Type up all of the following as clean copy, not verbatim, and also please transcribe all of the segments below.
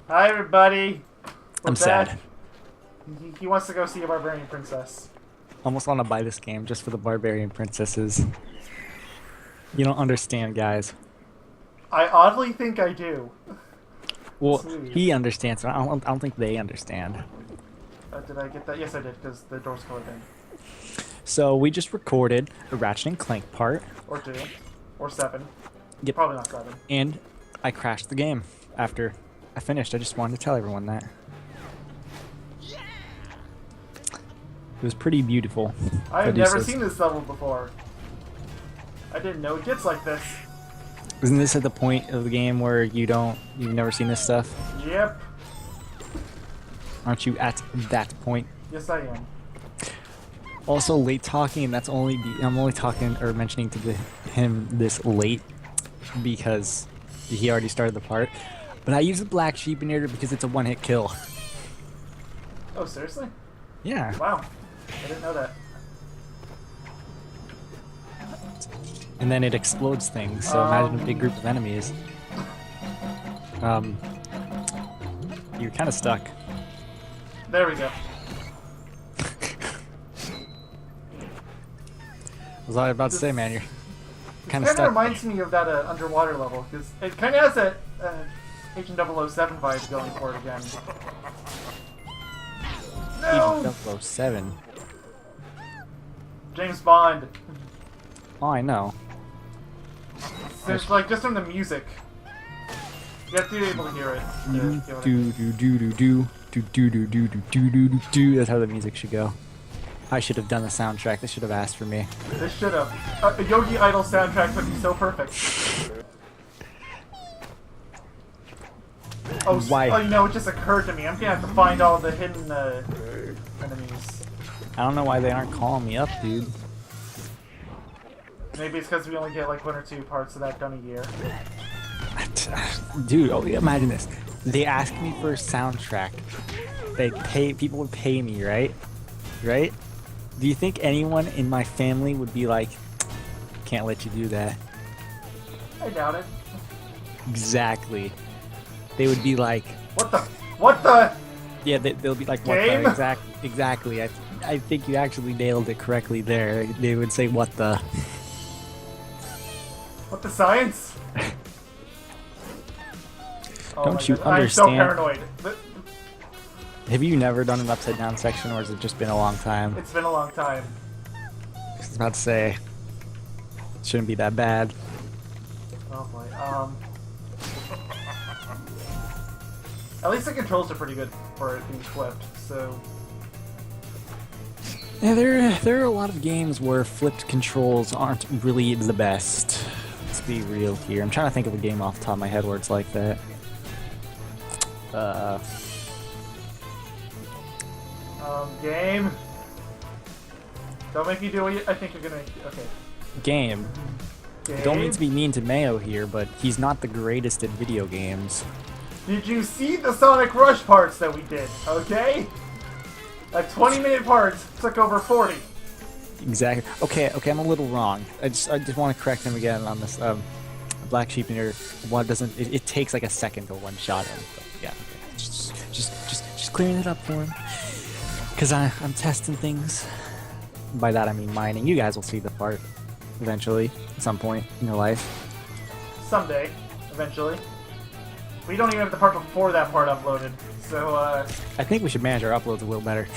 Hi, everybody. I'm sad. He wants to go see a barbarian princess. Almost want to buy this game just for the barbarian princesses. You don't understand, guys. I oddly think I do. Well, Sweet. he understands, but I don't think they understand. Did I get that? Yes, I did, because the door's closed in. So we just recorded a Ratchet and Clank part. Or 2. Or 7. Yep. Probably not 7. And I crashed the game after I finished. I just wanted to tell everyone that. It was pretty beautiful. I have never seen this level before. I didn't know it gets like this. Isn't this at the point of the game where you've never seen this stuff? Yep. Aren't you at that point? Yes, I am. Also, late talking, and I'm only talking or mentioning to him this late because he already started the part. But I use the black sheep in here because it's a one-hit kill. Oh, seriously? Yeah. Wow. I didn't know that. And then it explodes things, so imagine a big group of enemies. You're kind of stuck. There we go. Was I about to say, man, you're kind of It stuck. reminds me of that underwater level, because it kind of has that Agent 007 vibe going for it again. No! Agent 007. James Bond. Oh, I know. There's like just from the music. You have to be able to hear it. That's how the music should go. I should have done the soundtrack. They should have asked for me. They should have. A Yogaidr soundtrack would be so perfect. Oh, Why? Oh, you know, it just occurred to me. I'm gonna have to find all the hidden enemies. I don't know why they aren't calling me up, dude. Maybe it's because we only get like 1 or 2 parts of that done a year. Dude, oh, imagine this. They ask me for a soundtrack. People would pay me, right? Right? Do you think anyone in my family would be like, can't let you do that? I doubt it. Exactly. They would be like, What the? What the? yeah, they'll be like, what Game? the? Exactly. I think you actually nailed it correctly there. They would say, what the? What the science? Oh Don't you God. I'm so understand? paranoid. Have you never done an upside down section, or has it just been a long time? It's been a long time. I was about to say, it shouldn't be that bad. Oh boy. At least the controls are pretty good for it being flipped. So Yeah, there are a lot of games where flipped controls aren't really the best. Let's be real here. I'm trying to think of a game off the top of my head where it's like that. Game. Don't make me do what I think you're gonna. Okay. Game. Game. Don't mean to be mean to Mayo here, but he's not the greatest at video games. Did you see the Sonic Rush parts that we did? Okay. A 20-minute part took over 40. Exactly. Okay, I'm a little wrong. I just want to correct him again on this. Black Sheep in here. One doesn't. It takes like a second to one shot him. But yeah. Okay. Just clearing it up for him. Cause I'm testing things. By that I mean mining. You guys will see the part eventually, at some point in your life. Someday, eventually. We don't even have the part before that part uploaded. So, I think we should manage our uploads a little better.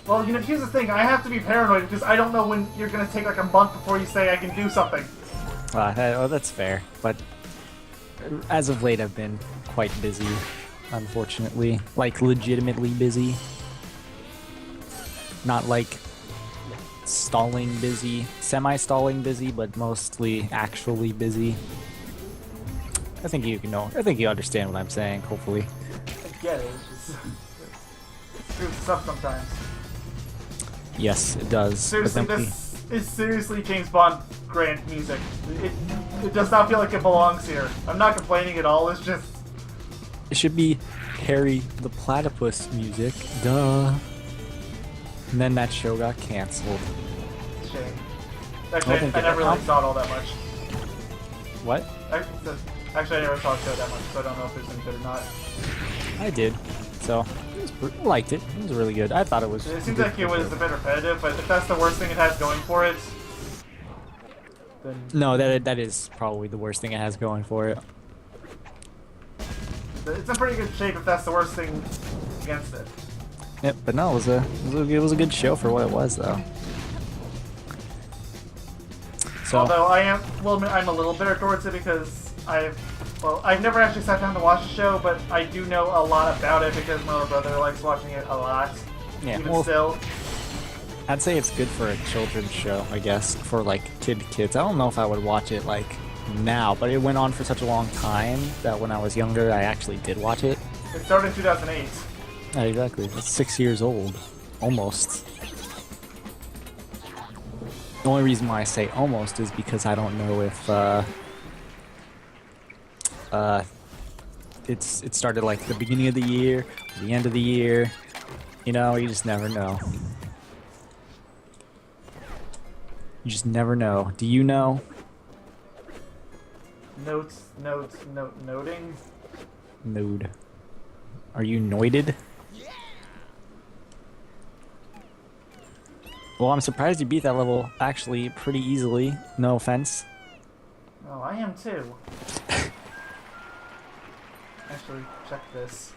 well, you know, here's the thing. I have to be paranoid because I don't know when you're gonna take like a month before you say I can do something. Oh, that's fair. But as of late, I've been quite busy, unfortunately. Like, legitimately busy. Not like stalling busy, semi-stalling busy, but mostly actually busy. I think you understand what I'm saying, hopefully. I get it. It's just it screws us up sometimes. Yes, it does. Seriously, but then this is seriously James Bond grand music. It does not feel like it belongs here. I'm not complaining at all. It's just it should be Harry the Platypus music. Duh. And then that show got canceled. a shame. Actually, I never really saw it all that much. What? Actually, I never saw the show that much, so I don't know if there's any good or not. I did. So, I liked it. It was really good. I thought it was... It seems like it was a bit repetitive, but if that's the worst thing it has going for it, then... No, that is probably the worst thing it has going for it. It's in pretty good shape if that's the worst thing against it. Yep, but no, it was a good show for what it was, though. So, Although I'm a little bitter towards it because I've never actually sat down to watch the show, but I do know a lot about it because my little brother likes watching it a lot. yeah, Even still. I'd say it's good for a children's show, I guess, for like kids. I don't know if I would watch it like now, but it went on for such a long time that when I was younger, I actually did watch it. It started in 2008. Yeah, exactly. It's 6 years old, almost. The only reason why I say almost is because I don't know if it started like the beginning of the year, or the end of the year. You know, you just never know. You just never know. Do you know? Noting. Node. Are you noided? Well, I'm surprised you beat that level actually pretty easily. No offense. Oh, I am too. Actually, check this.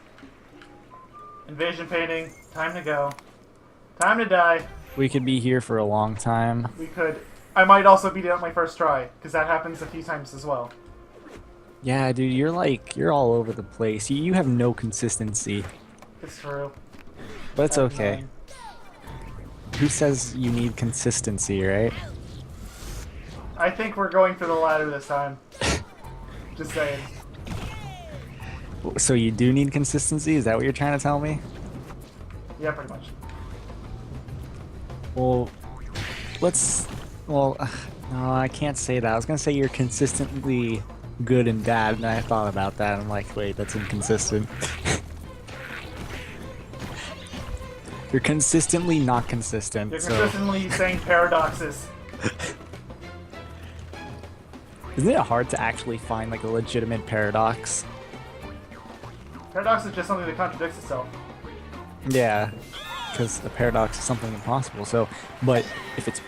Invasion painting. Time to go. Time to die. We could be here for a long time. We could. I might also beat it on my first try, because that happens a few times as well. Yeah, dude, you're all over the place. You have no consistency. It's true. But it's okay. Who says you need consistency, right? I think we're going for the ladder this time. Just saying. So you do need consistency? Is that what you're trying to tell me? Yeah, pretty much. Well, no, I can't say that. I was gonna say you're consistently good and bad, and I thought about that. I'm like, wait, that's inconsistent. You're consistently not consistent. You're consistently saying paradoxes. Isn't it hard to actually find like a legitimate paradox? Paradox is just something that contradicts itself. Yeah, because a paradox is something impossible. So, but if it's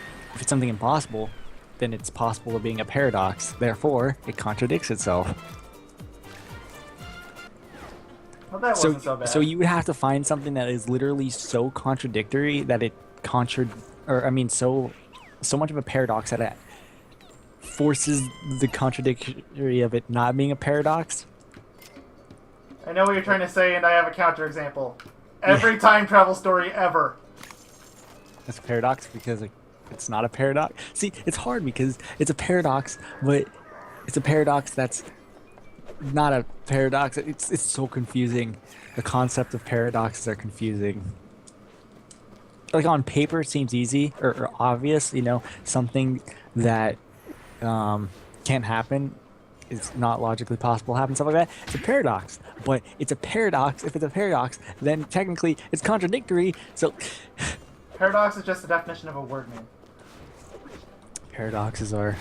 something impossible, then it's possible of being a paradox. Therefore, it contradicts itself. Well, that wasn't so bad. So you would have to find something that is literally so contradictory that it so much of a paradox that it forces the contradictory of it not being a paradox. I know what you're trying to say, and I have a counterexample. Every time travel story ever. It's a paradox because it's not a paradox. See, it's hard because it's a paradox, but it's a paradox that's not a paradox. It's so confusing. The concept of paradoxes are confusing. Like on paper, it seems easy or obvious. You know, something that can't happen. It's not logically possible to happen, stuff like that. It's a paradox, but it's a paradox. If it's a paradox, then technically it's contradictory. So, paradox is just the definition of a word name. Paradoxes are.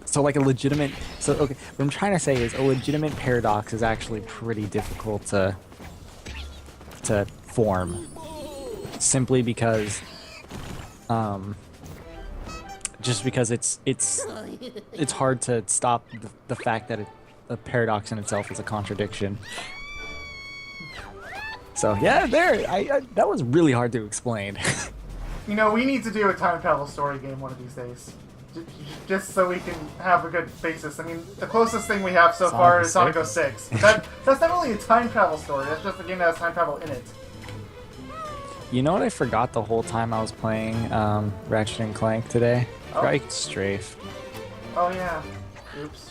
So like a legitimate. So okay, what I'm trying to say is a legitimate paradox is actually pretty difficult to form, simply because, just because it's hard to stop the fact that a paradox in itself is a contradiction. So yeah, that was really hard to explain. You know, we need to do a time travel story game one of these days. Just so we can have a good basis. I mean, the closest thing we have so far is Sonic 06. That's not really a time travel story, that's just a game that has time travel in it. You know what I forgot the whole time I was playing Ratchet and Clank today? Oh. Right, strafe. Oh yeah. Oops.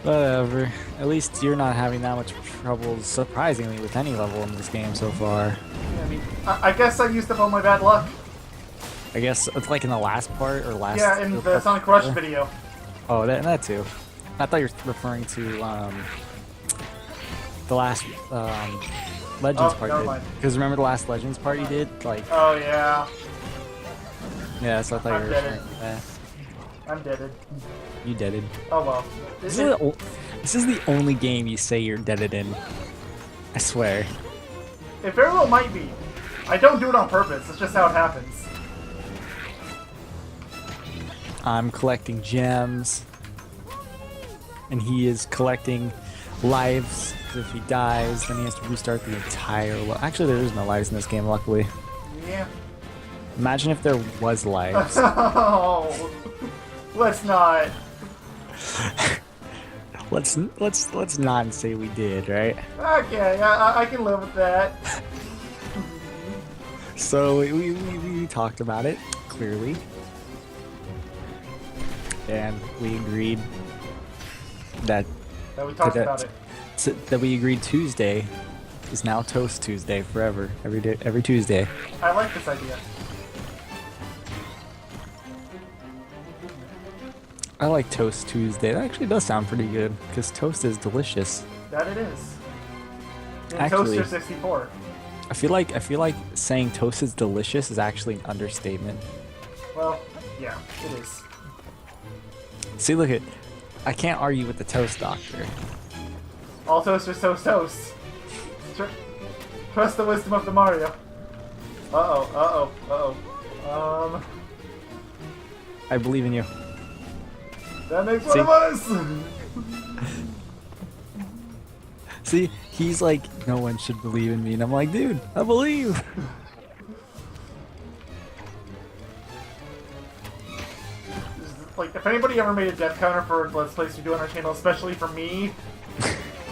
Whatever. At least you're not having that much trouble, surprisingly, with any level in this game so far. Yeah, I mean, I guess I used up all my bad luck. I guess it's like in the last part or last. Yeah, in the Sonic Rush video. Oh, that too. I thought you were referring to the last Legends part. Because remember the last Legends part you did, like. Oh yeah. Yeah, so I thought you were referring to that. I'm deaded. You deaded. Oh well. This is the only game you say you're deaded in. I swear. It very well might be. I don't do it on purpose. It's just how it happens. I'm collecting gems. And he is collecting lives. Because if he dies, then he has to restart the entire... Actually, there is no lives in this game, luckily. Yeah. Imagine if there was lives. Oh, let's not. let's not say we did, right? Okay, I can live with that. So we talked about it clearly, and we agreed that we talked about it. That we agreed Tuesday is now Toast Tuesday forever. Every Tuesday. I like this idea. I like Toast Tuesday. That actually does sound pretty good because toast is delicious. That it is. And Actually, Toaster 64. I feel like saying toast is delicious is actually an understatement. Well, yeah, it is. See, look at, I can't argue with the toast doctor. All toasters toast toast. Trust the wisdom of the Mario. I believe in you. That makes one of us! See, he's like, no one should believe in me, and I'm like, dude, I believe. Like, if anybody ever made a death counter for Let's Plays we do on our channel, especially for me,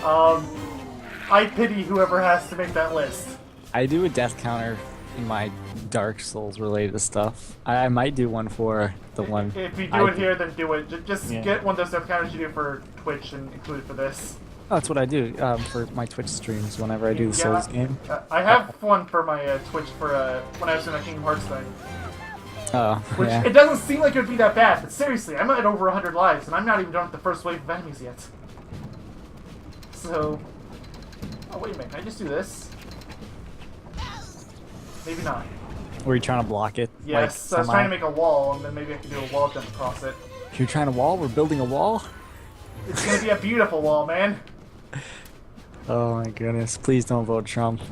I pity whoever has to make that list. I do a death counter in my Dark Souls related stuff. I might do one for the one. If you do it here, then do it. Just get one of those death counters you do for Twitch and include it for this. Oh, that's what I do for my Twitch streams whenever I do the Souls game. I have one for my Twitch for when I was doing a Kingdom Hearts thing. Oh, Which, yeah. it doesn't seem like it would be that bad, but seriously, I'm at over 100 lives, and I'm not even done with the first wave of enemies yet. So... Oh, wait a minute, can I just do this? Maybe not. Were you trying to block it? Yes, like, so I was trying to make a wall, and then maybe I could do a wall jump across it. You're trying to wall? We're building a wall? It's gonna be a beautiful wall, man. Oh my goodness, please don't vote Trump.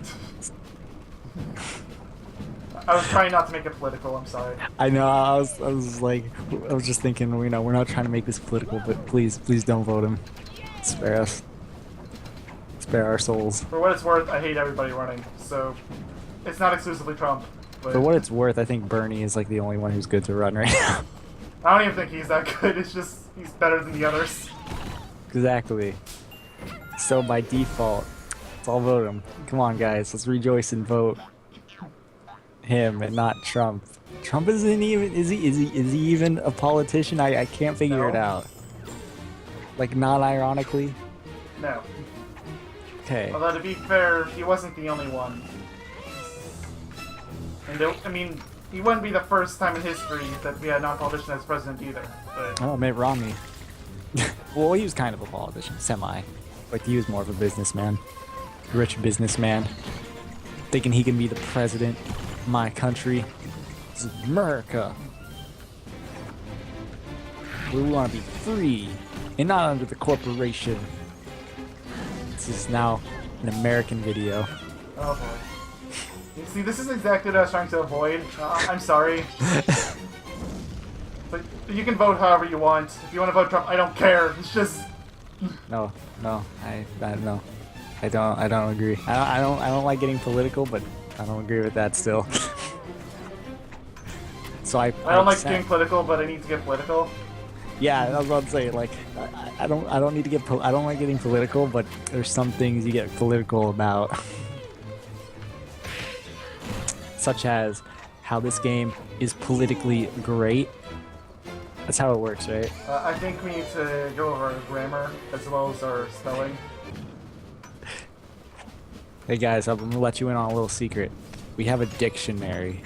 I was trying not to make it political, I'm sorry. I know, I was just thinking, you know, we're not trying to make this political, but please don't vote him. Spare us. Spare our souls. For what it's worth, I hate everybody running, so it's not exclusively Trump. But For what it's worth, I think Bernie is like the only one who's good to run right now. I don't even think he's that good, it's just, he's better than the others. Exactly. So by default, let's all vote him. Come on guys, let's rejoice and vote him and not Trump. Trump isn't even, is he even a politician? I can't figure it out. Like, not ironically? No. Okay. Although, to be fair, he wasn't the only one. And there, I mean, he wouldn't be the first time in history that we had a non-politician as president either. But... Oh, Mitt Romney. Well, he was kind of a politician, semi. Like, he was more of a businessman. Rich businessman. Thinking he can be the president of my country. This is America. We want to be free and not under the corporation. This is now an American video. Oh boy. You see, this is exactly what I was trying to avoid. I'm sorry. But you can vote however you want. If you want to vote Trump, I don't care. It's just... No, I don't agree. I don't like getting political, but I don't agree with that still. So I don't like getting political, but I need to get political. Yeah, I was about to say, like, I don't need to get I don't like getting political, but there's some things you get political about. Such as how this game is politically great. That's how it works, right? I think we need to go over our grammar as well as our spelling. Hey guys, I'm gonna let you in on a little secret. We have a dictionary.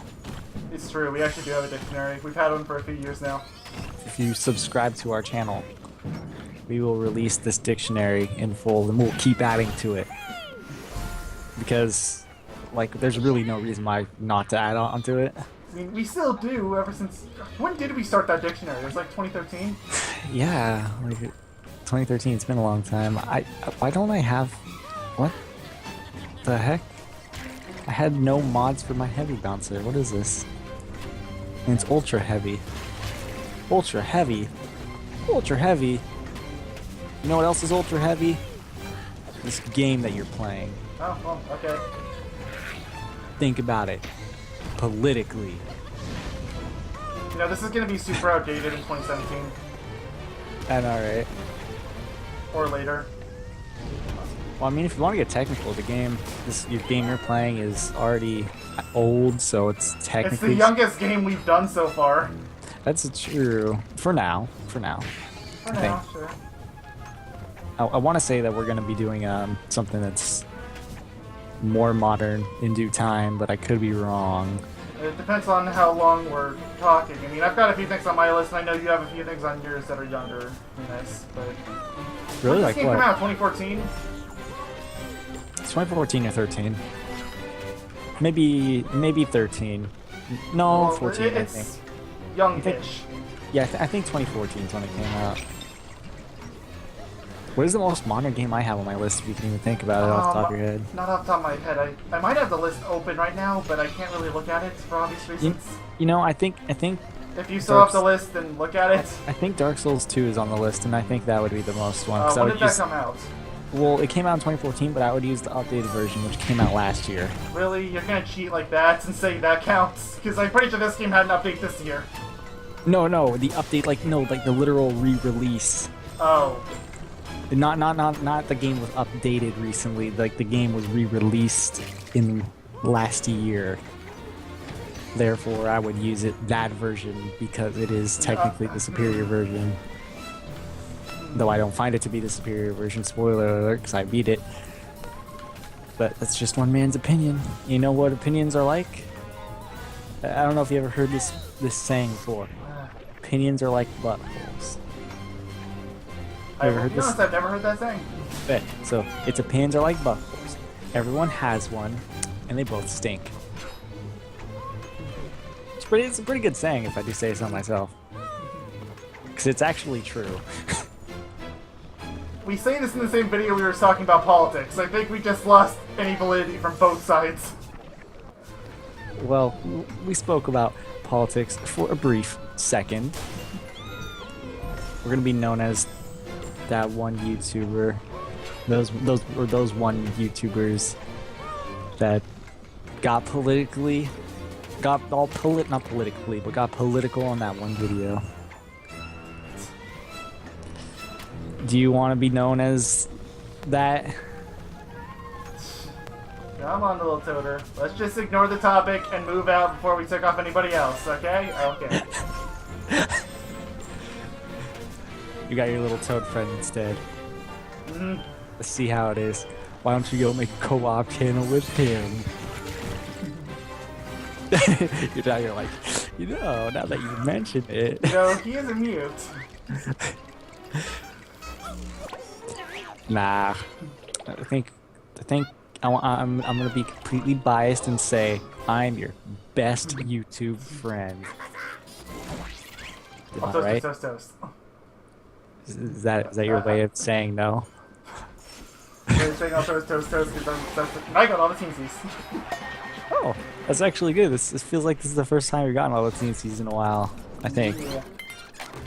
It's true, we actually do have a dictionary. We've had one for a few years now. If you subscribe to our channel, we will release this dictionary in full and we'll keep adding to it. Because, like, there's really no reason why not to add on to it. I mean, we still do ever since... When did we start that dictionary? It was like 2013? Yeah, like, 2013. It's been a long time. Why don't I have? What the heck? I had no mods for my heavy bouncer. What is this? And it's ultra heavy. Ultra heavy. Ultra heavy. You know what else is ultra heavy? This game that you're playing. Oh, well, okay. Think about it. Politically. You know, this is going to be super outdated in 2017. I know, right? Or later. Well, I mean, if you want to get technical, the game you're playing is already old, so it's technically... It's the youngest game we've done so far. That's true. For now. For now, sure. I want to say that we're going to be doing something that's more modern in due time, but I could be wrong. It depends on how long we're talking. I mean, I've got a few things on my list, and I know you have a few things on yours that are younger than this, but... Really? When like did this game what? come out? 2014? It's 2014 or 13. Maybe 13. No, Well, 14, I think. It's youngish. Yeah, I think 2014 is when it came out. What is the most modern game I have on my list, if you can even think about it off the top of your head? Not off the top of my head. I might have the list open right now, but I can't really look at it for obvious reasons. You know, I think... If you still have the list, then look at it. I think Dark Souls 2 is on the list, and I think that would be the most one. When did that come out? Well, it came out in 2014, but I would use the updated version, which came out last year. Really? You're gonna cheat like that and say that counts? Because I'm pretty sure this game had an update this year. No, the update, like the literal re-release. Oh. Not the game was updated recently. Like the game was re-released in last year. Therefore, I would use that version because it is technically the superior version. Though I don't find it to be the superior version. Spoiler alert, because I beat it. But that's just one man's opinion. You know what opinions are like? I don't know if you ever heard this saying before. Opinions are like buttholes. I've never heard that saying. Okay, so its opinions are like buttholes. Everyone has one, and they both stink. It's a pretty good saying, if I do say so myself. Because it's actually true. We say this in the same video we were talking about politics. I think we just lost any validity from both sides. Well, we spoke about politics for a brief second. We're gonna be known as that one YouTuber, those one YouTubers that got political on that one video. Do you want to be known as that? Come on, little toader. Let's just ignore the topic and move out before we tick off anybody else, okay? Okay. You got your little toad friend instead. Mm-hmm. Let's see how it is. Why don't you go make a co-op channel with him? You're like, now that you mention it. He is a mute. Nah. I think I'm gonna be completely biased and say I'm your best YouTube friend. Am I right? Toast. Is that your way of saying no? You're saying I'll toast because I got all the teensies. Oh, that's actually good. This feels like this is the first time you've gotten all the teensies in a while, I think. Yeah.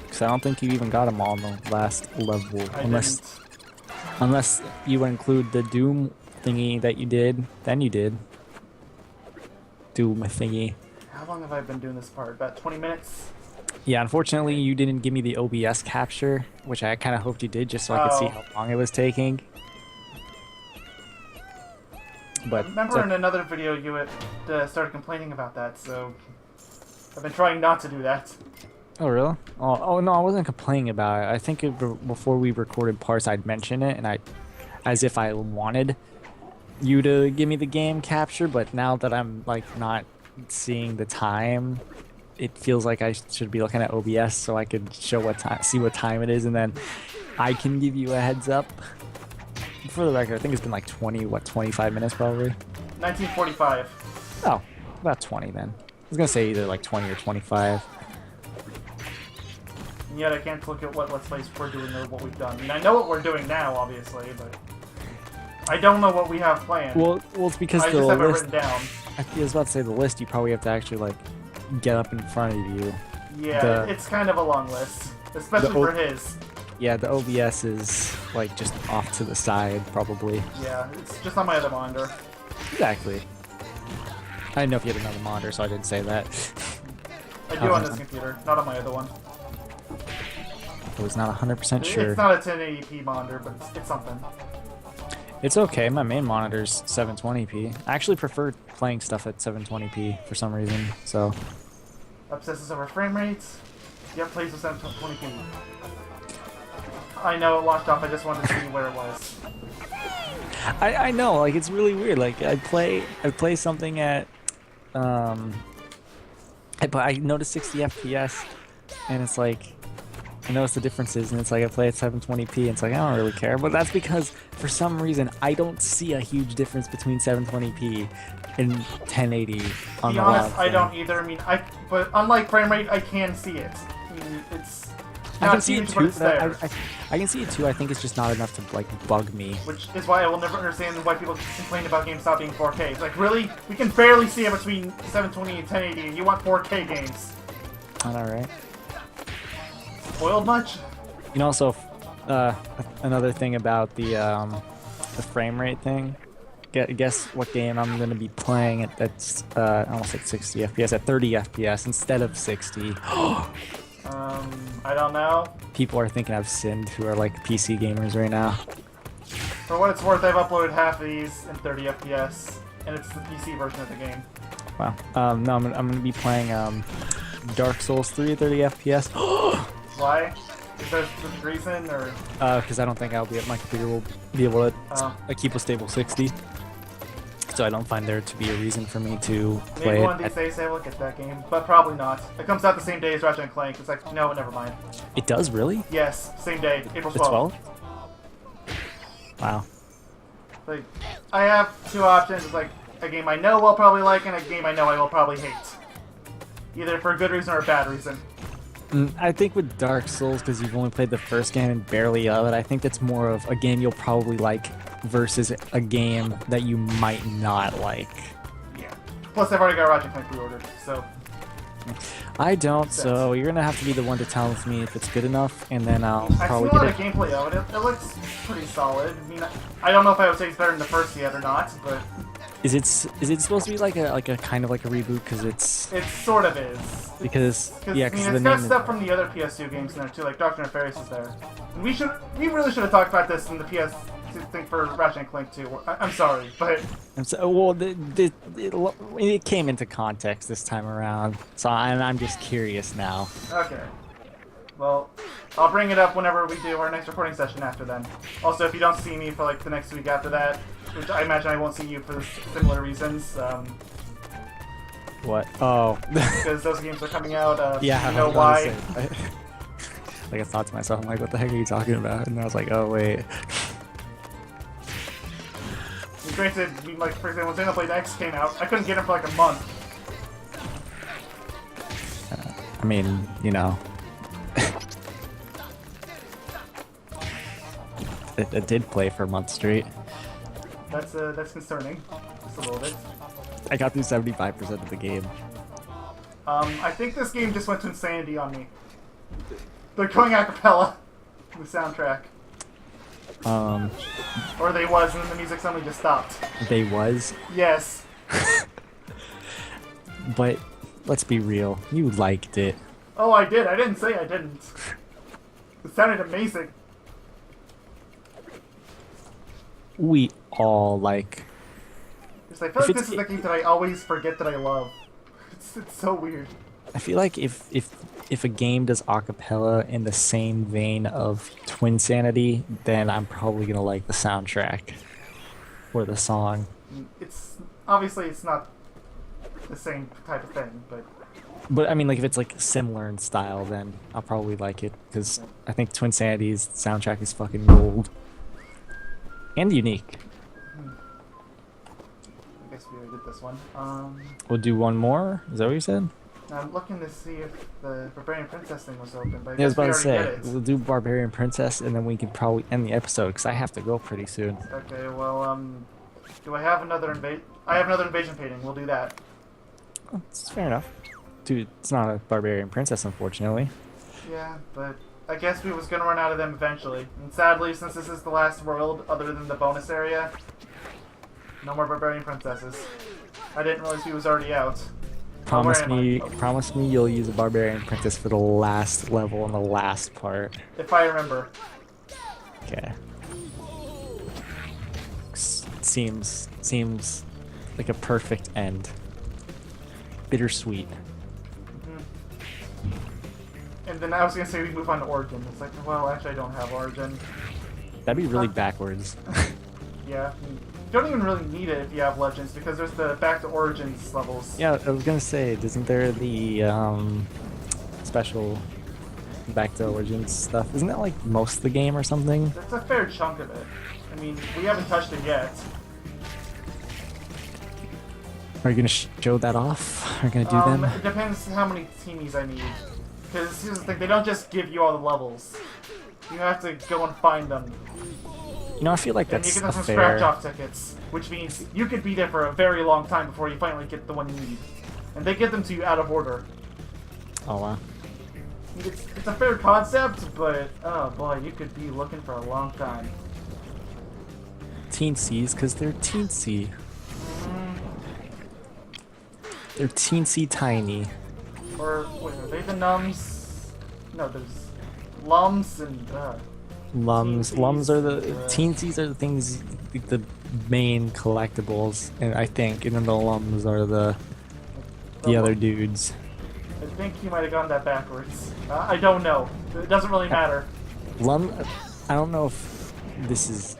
Because I don't think you even got them all on the last level. Unless you include the Doom thingy that you did, then you did. Doom thingy. How long have I been doing this part? About 20 minutes? Yeah, unfortunately you didn't give me the OBS capture, which I kind of hoped you did just so I could see how long it was taking. But remember in another video you had started complaining about that, so I've been trying not to do that. Oh really? Oh no, I wasn't complaining about it. I think before we recorded parts, I'd mention it, and as if I wanted you to give me the game capture. But now that I'm like not seeing the time, it feels like I should be looking at OBS so I could show see what time it is, and then I can give you a heads up. For the record, I think it's been like 25 minutes probably. 1945. Oh, about 20 then. I was gonna say either like 20 or 25. And yet I can't look at what Let's Plays we're doing or what we've done. I mean, I know what we're doing now, obviously, but I don't know what we have planned. Well, it's because I the just have it list. written down. I was about to say the list. You probably have to actually like get up in front of you. Yeah, it's kind of a long list, especially for his. Yeah, the OBS is like just off to the side, probably. Yeah, it's just on my other monitor. Exactly. I didn't know if you had another monitor, so I didn't say that. I do on this computer, not on my other one. I was not 100% sure. It's not a 1080p monitor, but it's something. It's okay. My main monitor's 720p. I actually prefer playing stuff at 720p for some reason. So. Obsesses over frame rates. Yep, plays with 720p. I know it launched off. I just wanted to see where it was. I know, like it's really weird. Like I play something at I noticed 60 FPS, and it's like I notice the differences, and it's like I play at 720p, and it's like I don't really care. But that's because for some reason I don't see a huge difference between 720p and 1080 on the To be honest, log I thing. don't either. I mean, but unlike frame rate, I can see it. I mean, it's I not can see it huge, too. but it's there. I can see it too. I think it's just not enough to like bug me. Which is why I will never understand why people complain about games not being 4K. It's like, really? We can barely see it between 720 and 1080, and you want 4K games. I know, right? Spoiled much? You know, also another thing about the frame rate thing. Guess what game I'm going to be playing that's almost at 60 FPS, at 30 FPS instead of 60. I don't know. People are thinking I've sinned who are like PC gamers right now. For what it's worth, I've uploaded half of these in 30 FPS, and it's the PC version of the game. Wow. No, I'm going to be playing Dark Souls 3 at 30 FPS. Why? Is there a specific reason, or? Because I don't think my computer will be able to keep a stable 60. So I don't find there to be a reason for me to play Maybe it. one of these days I will get that game, but probably not. It comes out the same day as Ratchet and Clank. It's like, no, never mind. It does, really? Yes, same day, April The 12th. 12th? Wow. Like, I have two options. It's like a game I know I'll probably like and a game I know I will probably hate. Either for a good reason or a bad reason. I think with Dark Souls, because you've only played the first game and barely of it, I think that's more of a game you'll probably like versus a game that you might not like. Yeah. Plus, I've already got Ratchet and Clank pre-ordered, so... I don't, so you're gonna have to be the one to tell me if it's good enough, and then I'll I've probably seen a lot get of it. gameplay of it. It looks pretty solid. I mean, I don't know if I would say it's better than the first yet or not, but... Is it supposed to be like a kind of like a reboot? Because it's... It sort of is. Because, yeah, I because mean, the it's got name stuff from the other PS2 games in there too, like Doctor Nefarious is there. And we really should have talked about this in the PS2 thing for Ratchet and Clank 2. I'm sorry, but well, it came into context this time around, so I'm just curious now. okay. Well, I'll bring it up whenever we do our next recording session after then. Also, if you don't see me for like the next week after that, which I imagine I won't see you for similar reasons, What? Oh. because those games are coming out. Yeah, you know I was why? gonna say, like I thought to myself, I'm like, what the heck are you talking about? And I was like, oh wait. Granted, like for example, when Xenoblade X came out, I couldn't get it for like a month. I mean, you know. it did play for a month straight. That's concerning, just a little bit. I got through 75% of the game. I think this game just went to insanity on me. They're going a cappella in the soundtrack. Or they was, and then the music suddenly just stopped. They was, Yes. but let's be real, you liked it. Oh, I did. I didn't say I didn't. It sounded amazing. We all like. Because I feel like this is the game that I always forget that I love. It's so weird. I feel like if a game does acapella in the same vein of Twin Sanity, then I'm probably gonna like the soundtrack or the song. It's obviously it's not the same type of thing, but But I mean, like if it's like similar in style, then I'll probably like it because I think Twin Sanity's soundtrack is fucking gold and unique. I guess we already did this one. We'll do one more. Is that what you said? I'm looking to see if the Barbarian Princess thing was open, but I Yeah, I was guess we about to already say, did it. we'll do Barbarian Princess, and then we can probably end the episode, because I have to go pretty soon. Okay, well, do I have another I have another invasion painting. We'll do that. Oh, it's fair enough. Dude, it's not a Barbarian Princess, unfortunately. Yeah, but I guess we was gonna run out of them eventually. And sadly, since this is the last world, other than the bonus area, no more Barbarian Princesses. I didn't realize he was already out. Promise me, Oh. promise me you'll use a Barbarian Princess for the last level and the last part. If I remember. Okay. Seems like a perfect end. Bittersweet. And then I was gonna say we move on to Origin. It's like, well, actually I don't have Origin. That'd be really backwards. Yeah. You don't even really need it if you have Legends, because there's the Back to Origins levels. Yeah, I was gonna say, isn't there the special Back to Origins stuff? Isn't that like most of the game or something? That's a fair chunk of it. I mean, we haven't touched it yet. Are you gonna show that off? Are you gonna do them? It depends how many teamies I need. Because here's the thing, they don't just give you all the levels. You have to go and find them. You know, I feel like And you that's get them a some fair. scratch-off tickets, which means you could be there for a very long time before you finally get the one you need. And they give them to you out of order. Oh wow. It's a fair concept, but oh boy, you could be looking for a long time. Teensies, because they're teensy. They're teensy tiny. Or, wait, are they the numbs? No, there's lums and, Lums. Teensies, Lums are the yeah. teensies are the things, the main collectibles, and I think, and then the lums are the other dudes. I think you might have gotten that backwards. I don't know. It doesn't really matter. Lum. I don't know if this is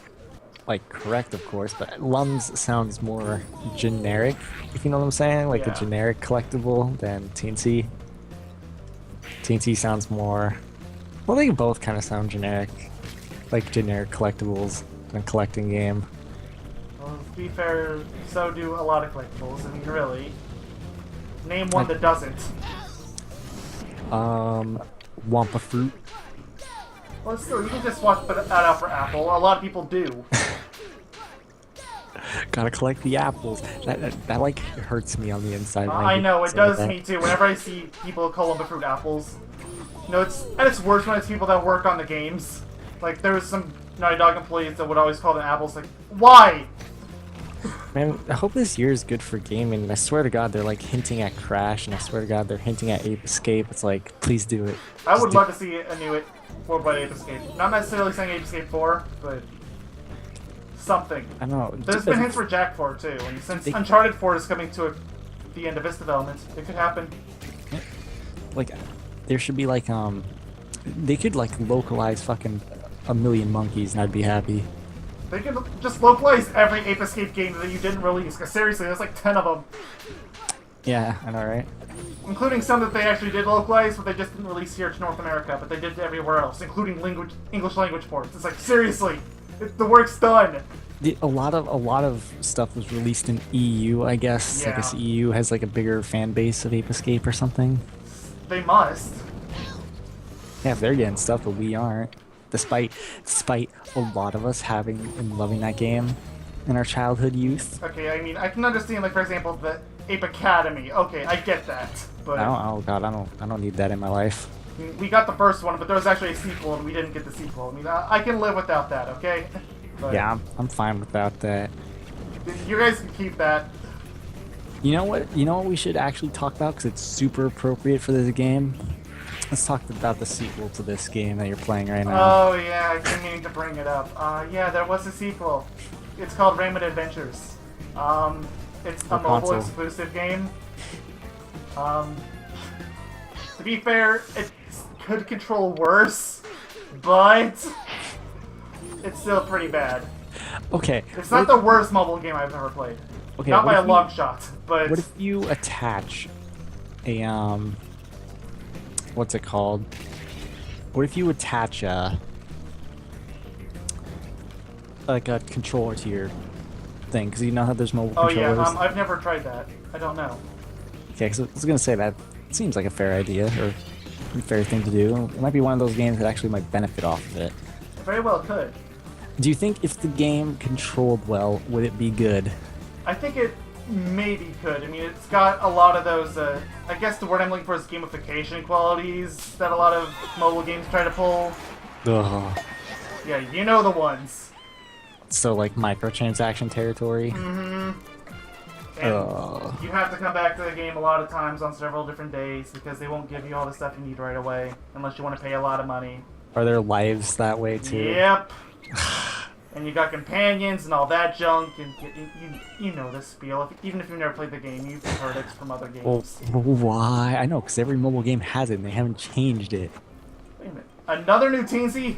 like correct, of course, but lums sounds more generic, if you know what I'm saying, like Yeah. a generic collectible than teensy. Teensy sounds more. Well, they both kind of sound generic, like generic collectibles in a collecting game. Well, to be fair, so do a lot of collectibles. I mean, really. Name one that doesn't. Wampa fruit. Well, still, you can just swap that out for Apple. A lot of people do. Gotta collect the apples. That like hurts me on the inside. when I know, it say does that. me too. Whenever I see people call them fruit apples. You know, it's at its worst when it's people that work on the games. Like, there was some Naughty Dog employees that would always call them apples. Like, why? Man, I hope this year is good for gaming. I swear to God, they're like hinting at Crash, and I swear to God, they're hinting at Ape Escape. It's like, please do it. I Just would do- love to see a new Worldwide Ape Escape. Not necessarily saying Ape Escape 4, but something. I don't know. There's been hints for Jack 4 too, and since They- Uncharted 4 is coming to the end of its development, it could happen. Like, there should be like they could like localize fucking a million monkeys, and I'd be happy. They could just localize every Ape Escape game that you didn't release, because seriously, there's like 10 of them. Yeah, I know, right? Including some that they actually did localize, but they just didn't release here to North America, but they did to everywhere else, including English language ports. It's like, seriously, the work's done. A lot of stuff was released in EU, I guess. I Yeah. guess EU has like a bigger fan base of Ape Escape or something. They must. Yeah, if they're getting stuff, but we aren't. Despite a lot of us having and loving that game in our childhood youth. Okay, I mean, I can understand, like, for example, the Ape Academy. Okay, I get that, but Oh God, I don't need that in my life. I mean, we got the first one, but there was actually a sequel, and we didn't get the sequel. I mean, I can live without that, okay? But Yeah, I'm fine without that. you guys can keep that. You know what? You know what we should actually talk about because it's super appropriate for this game. Let's talk about the sequel to this game that you're playing right now. Oh yeah, I've been meaning to bring it up. Yeah, there was a sequel. It's called Rayman Adventures. It's a For mobile console. exclusive game. To be fair, it could control worse, but it's still pretty bad. Okay. It's not the worst mobile game I've ever played. Okay, Not what by a if you- long shot, but What if you attach a what's it called? What if you attach like a controller to your thing? Because you know how there's mobile oh yeah, controllers. I've never tried that. I don't know. Okay, so I was gonna say that Seems like a fair idea, or a fair thing to do. It might be one of those games that actually might benefit off of it. Very well could. Do you think if the game controlled well, would it be good? I think it maybe could. I mean, it's got a lot of those, I guess the word I'm looking for is gamification qualities that a lot of mobile games try to pull. Ugh. Yeah, you know the ones. So, like, microtransaction territory? Mm-hmm. And you have to come back to the game a lot of times on several different days because they won't give you all the stuff you need right away unless you want to pay a lot of money. Are there lives that way, too? Yep. And you got companions and all that junk, and you know this spiel. Even if you've never played the game, you've heard it from other games. Well, why? I know, because every mobile game has it, and they haven't changed it. Wait a minute. Another new Teensy?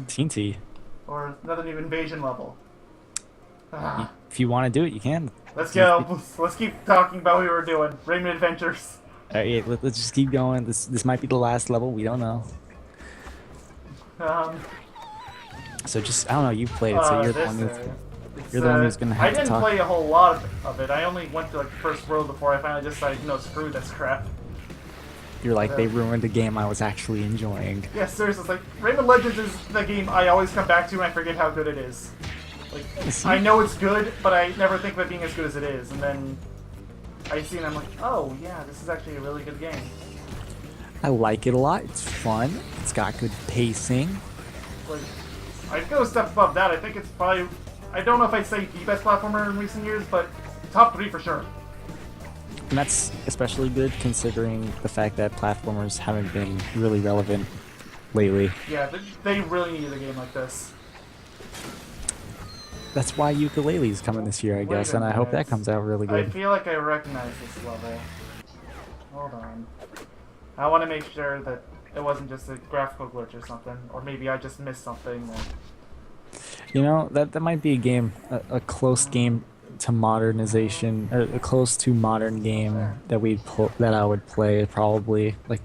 Teensy. Or another new invasion level. Ah. If you want to do it, you can. Let's go. Let's keep talking about what we were doing. Rayman Adventures. Alright, let's just keep going. This might be the last level. We don't know. So just, I don't know, you played it, so you're the one who's gonna have to talk. I didn't play a whole lot of it. I only went to like the first world before I finally decided, no, screw this crap. You're like, they ruined a game I was actually enjoying. Yeah, seriously, it's like, Rayman Legends is the game I always come back to and I forget how good it is. Like, I know it's good, but I never think of it being as good as it is, and then I see it and I'm like, oh yeah, this is actually a really good game. I like it a lot, it's fun, it's got good pacing. Like, I'd go a step above that. I think it's probably, I don't know if I'd say the best platformer in recent years, but top 3 for sure. And that's especially good considering the fact that platformers haven't been really relevant lately. Yeah, they really need a game like this. That's why Yooka-Laylee's coming this year, I guess, and I hope that comes out really good. I feel like I recognize this level. Hold on. I want to make sure that it wasn't just a graphical glitch or something, or maybe I just missed something. You know, that might be a game, a close game to modernization, or a close to modern game that I would play probably. Like,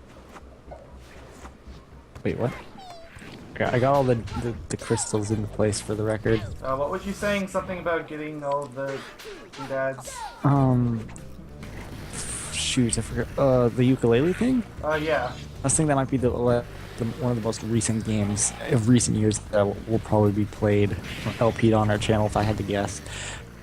wait, what? I got all the crystals into place for the record. What was you saying? Something about getting all the doodads? Shoot, I forgot. The ukulele thing? Yeah. I think that might be one of the most recent games of recent years that will probably be played or LP'd on our channel if I had to guess.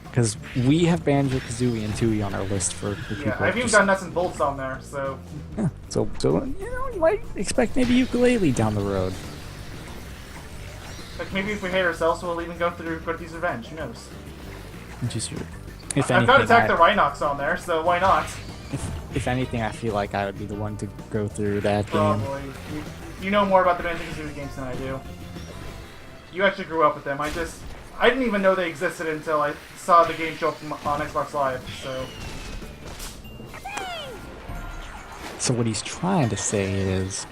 Because we have Banjo-Kazooie and Tooie on our list for people. Yeah, I've even got Nuts and Bolts on there, so... Yeah, so you know, you might expect maybe ukulele down the road. Like, maybe if we hate ourselves, we'll even go through Quirky's Revenge, who knows? I've got Attack the Rhinox on there, so why not? If anything, I feel like I would be the one to go through that game. Probably. You know more about the Banjo-Kazooie games than I do. You actually grew up with them. I didn't even know they existed until I saw the game show up on Xbox Live, so... So what he's trying to say is...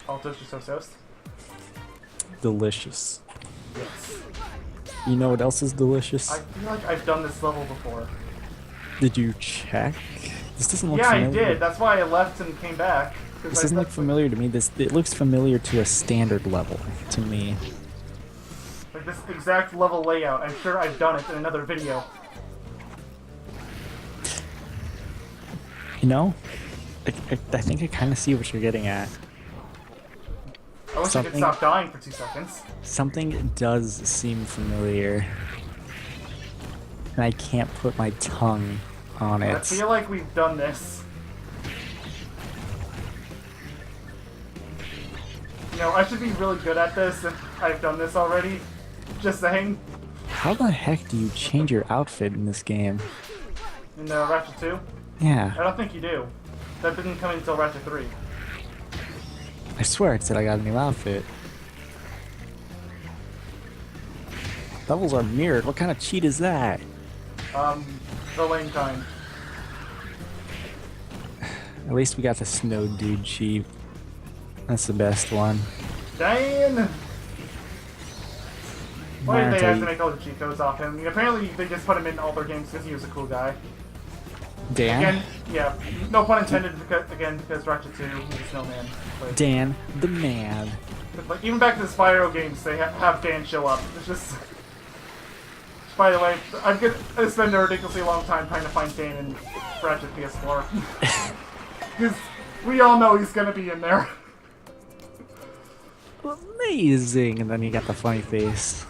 All toast or so toast? Delicious. Yes. You know what else is delicious? I feel like I've done this level before. Did you check? This doesn't look familiar. familiar. I did. That's why I left and came back. This doesn't look familiar to me. It looks familiar to a standard level to me. Like this exact level layout. I'm sure I've done it in another video. You know, I think I kind of see what you're getting at. I wish I could stop dying for 2 seconds. Something does seem familiar. And I can't put my tongue on it. I feel like we've done this. You know, I should be really good at this if I've done this already. Just saying. How the heck do you change your outfit in this game? In Ratchet 2? Yeah. I don't think you do. That didn't come in until Ratchet 3. I swear it said I got a new outfit. Levels are mirrored. What kind of cheat is that? The lame kind. At least we got the snow dude cheat. That's the best one. Dan! Why did they have to make all the cheat codes off him? I mean, apparently they just put him in all their games because he was a cool guy. Dan? Again, yeah, no pun intended, because Ratchet 2, he's a snowman. Like, Dan, the man. Like, even back to the Spyro games, they have Dan show up. It's just By the way, I'm gonna spend a ridiculously long time trying to find Dane in Ratchet PS4. Because we all know he's gonna be in there. Amazing! And then you got the funny face.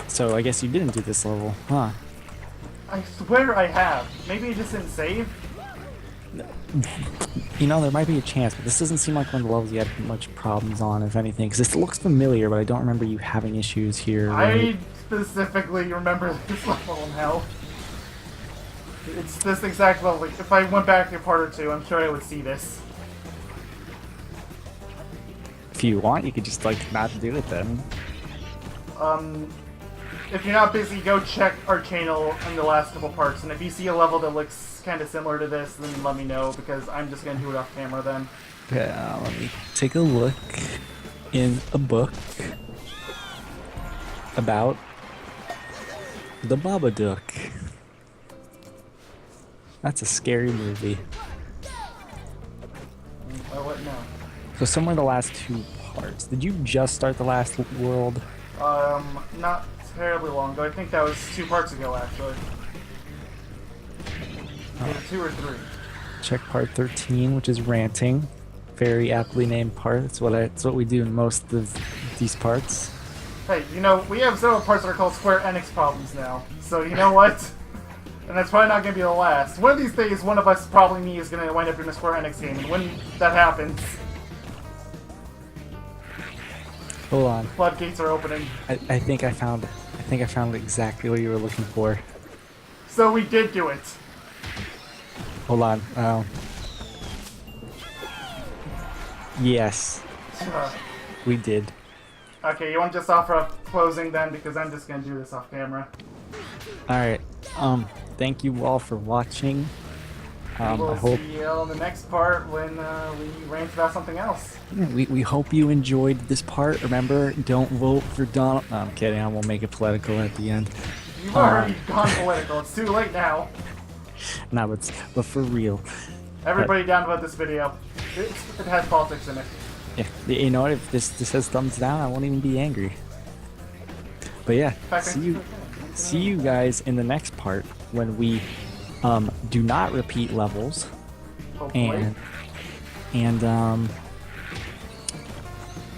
So I guess you didn't do this level, huh? I swear I have. Maybe I just didn't save? You know, there might be a chance, but this doesn't seem like one of the levels you had much problems on, if anything. Because this looks familiar, but I don't remember you having issues here. Right? I specifically remember this level in hell. It's this exact level. Like, if I went back to part or two, I'm sure I would see this. If you want, you could just, like, not do it then. If you're not busy, go check our channel in the last couple parts, and if you see a level that looks kind of similar to this, then let me know, because I'm just going to do it off camera then. Yeah, let me take a look in a book about the Babadook. That's a scary movie. Oh, what now? So somewhere in the last two parts. Did you just start the last world? Not terribly long ago. I think that was 2 parts ago, actually. Either 2 or 3. Check part 13, which is ranting. Very aptly named part. That's what we do in most of these parts. Hey, you know, we have several parts that are called Square Enix problems now. So, you know what? And that's probably not going to be the last. One of these days, one of us, probably me, is going to wind up in a Square Enix game. And when that happens, Hold on. floodgates are opening. I think I found exactly what you were looking for. So we did do it. Hold on. Yes, we did. Okay, you want to just offer up closing then? Because I'm just going to do this off camera. Alright. Thank you all for watching. I We'll hope see you on the next part when we rant about something else. we hope you enjoyed this part. Remember, don't vote for Donald. No, I'm kidding. I won't make it political at the end. You've already gone political. It's too late now. No, but for real. Everybody down about this video. It has politics in it. Yeah, you know what? If this says thumbs down, I won't even be angry. But yeah, see you guys in the next part when we do not repeat levels. Hopefully. And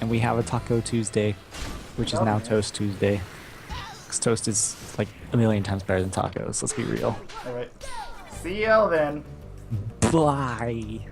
we have a Taco Tuesday, which is now Toast Tuesday. Because toast is like a million times better than tacos. Let's be real. Alright. See y'all then. Bye.